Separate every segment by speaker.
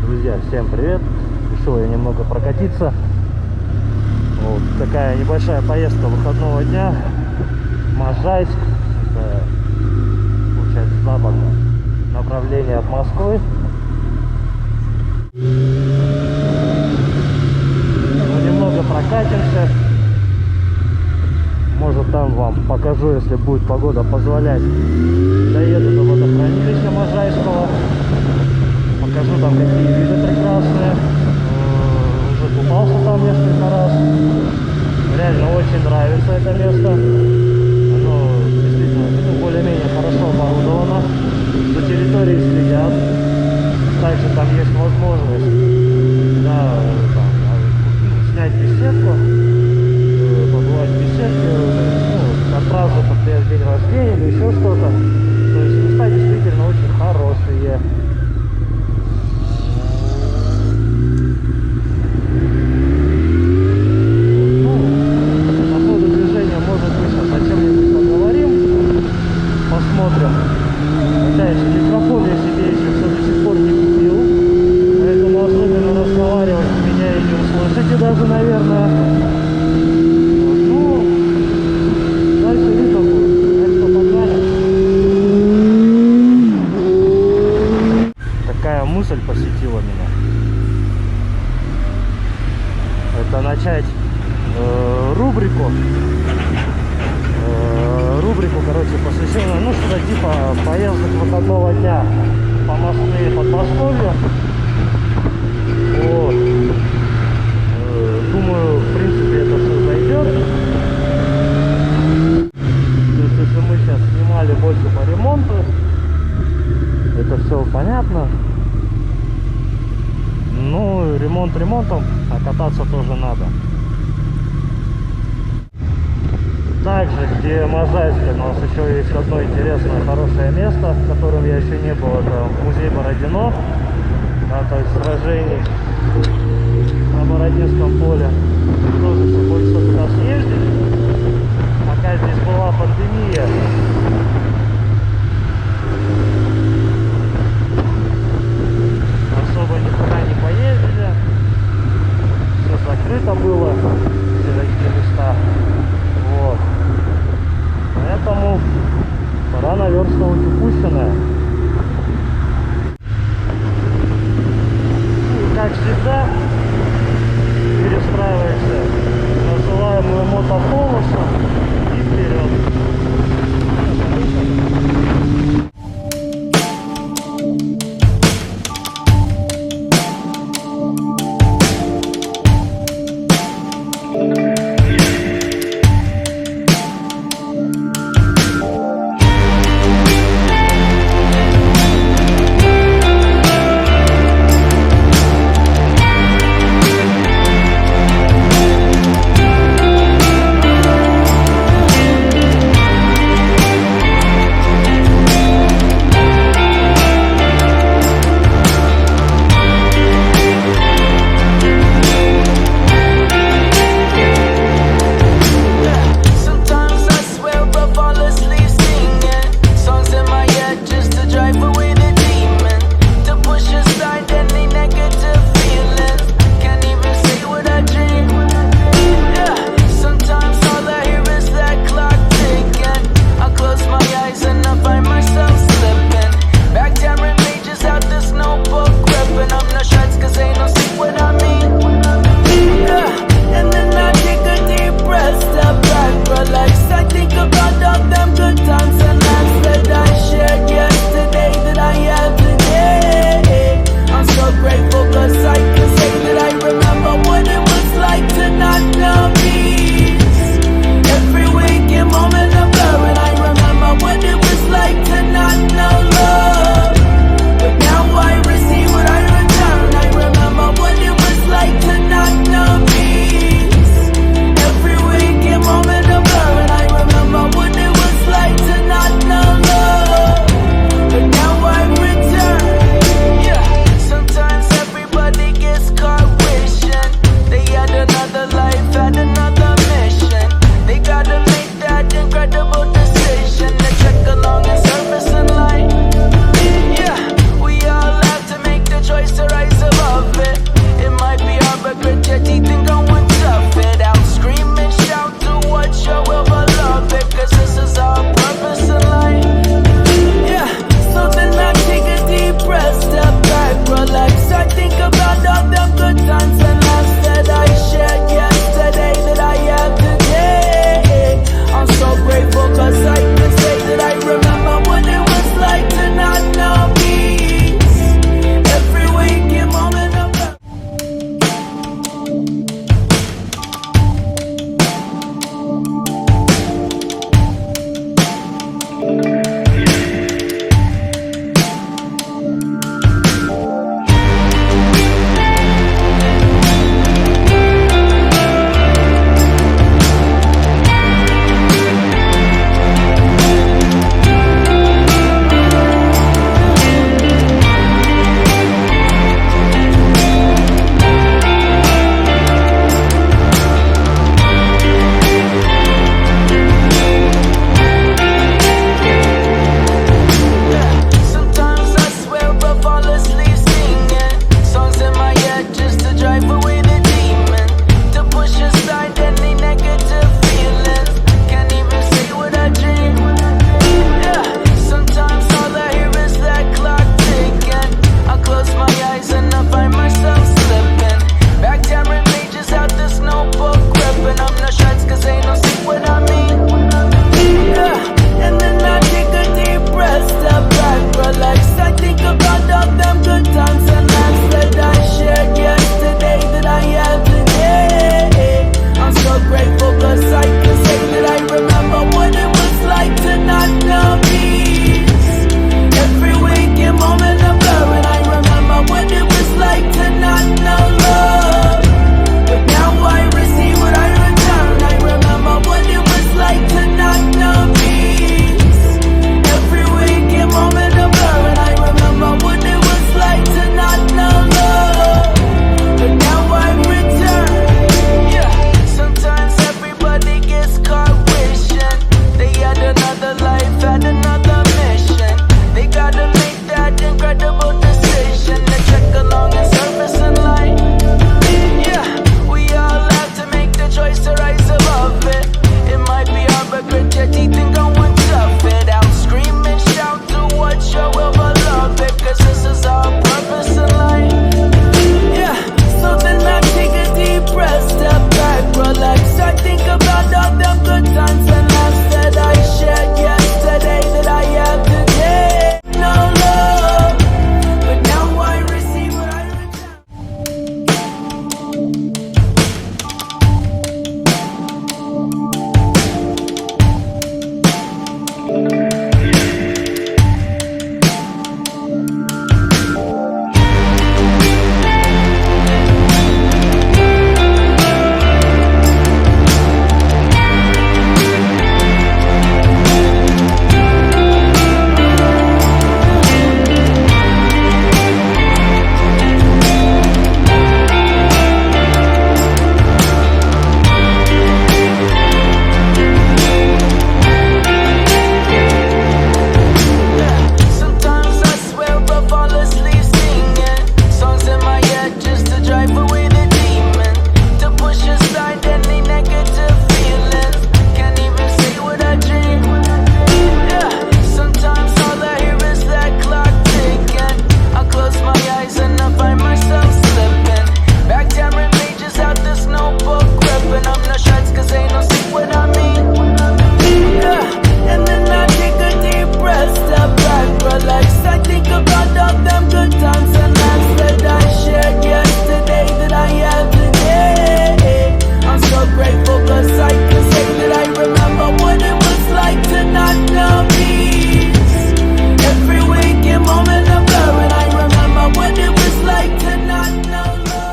Speaker 1: Друзья, всем привет! Решил я немного прокатиться. Вот такая небольшая поездка выходного дня. Можайск. Это, получается, западное направление от Москвы. Ну, немного прокатимся. Может, там вам покажу, если будет погода позволять. Доеду до водохранилища Можайского. Покажу там, какие виды прекрасные. Уже купался там несколько раз. Реально очень нравится это место. Оно действительно более-менее хорошо оборудовано. За территорией следят. Также там есть возможность снять беседку, побывать в беседке, отпраздновать, например, день рождения или еще что-то. То есть места действительно очень хорошие. По ходу движения, может, мы сейчас о чем-нибудь поговорим, посмотрим. Опять же, микрофон я себе еще все до сих пор не купил, поэтому особенно разговаривать меня и не услышите даже, наверное. Ну, дальше видно будет, так что погнали. Такая мысль посетила меня. Это начать рубрику, короче, посвященную, ну, что-то типа поездок выходного дня по Москве и Подмосковью. Вот. Думаю, в принципе, это все зайдет. То есть, если мы сейчас снимали больше по ремонту, это все понятно. Ну, ремонт ремонтом, а кататься тоже надо. Также, где Можайск, у нас еще есть одно интересное, хорошее место, в котором я еще не был. Это музей Бородино, да, то есть сражений на Бородинском поле. Тоже все хочется туда съездить. Пока здесь была пандемия, особо никуда не поездили. Все закрыто было, все такие места. Вот. Поэтому пора наверстывать упущенное. И, как всегда, перестраиваешься в называемую мотополосу и вперед.
Speaker 2: no peace. Every waking moment a blur, and I remember what it was like to not know love. But now I receive what I return. I remember what it was like to not know peace. Every waking moment a blur, and I remember what it was like to not know love. But now I return. Yeah. Sometimes everybody gets caught wishing they had another life, had another mission. They gotta make that incredible decision to check along and surface in light. Yeah, we all have to make the choice to rise above it. It might be hard, but grit your teeth and go and tough it out. Scream and shout to what your will beloved, cause this is our purpose in life. Yeah, so then I take a deep breath, step back, relax. I think about all the good times and laughs that I shared yesterday, that I have today. No love, but now I receive what I return. Sometimes I swear I fall asleep singing songs in my head just to drive away the demon, to push aside any negative feelings. Can't even say what I dream. Yeah, sometimes all I hear is that clock ticking. I close my eyes and I find myself slipping back, tearing pages out this notebook, gripping. I'm not shreds cause ain't no see what I mean. Yeah, and then I take a deep breath, step back, relax. I think about all them good times and laughs that I shared yesterday, that I have today. I'm so grateful cause I can say that I remember what it was like to not know peace. Every waking moment a blur, and I remember what it was like to not know love.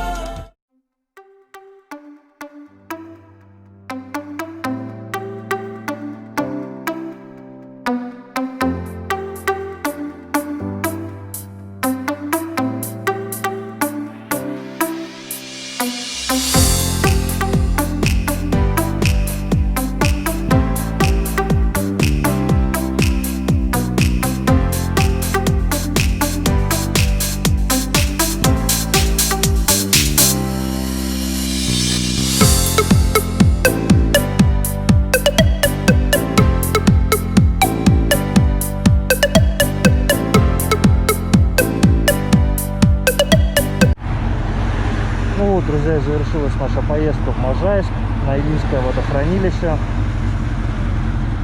Speaker 1: Ну вот, друзья, завершилась наша поездка в Можайск на Ильинское водохранилище.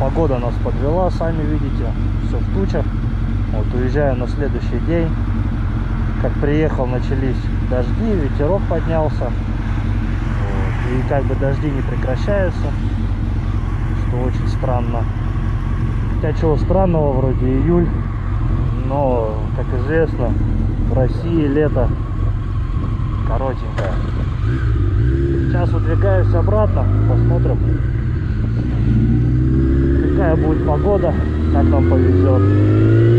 Speaker 1: Погода нас подвела, сами видите, все в тучах. Вот, уезжаю на следующий день. Как приехал, начались дожди, ветерок поднялся. Вот, и как бы дожди не прекращаются, что очень странно. Хотя чего странного, вроде июль, но, как известно, в России лето коротенькая. Сейчас выдвигаюсь обратно, посмотрим, какая будет погода, как нам повезет.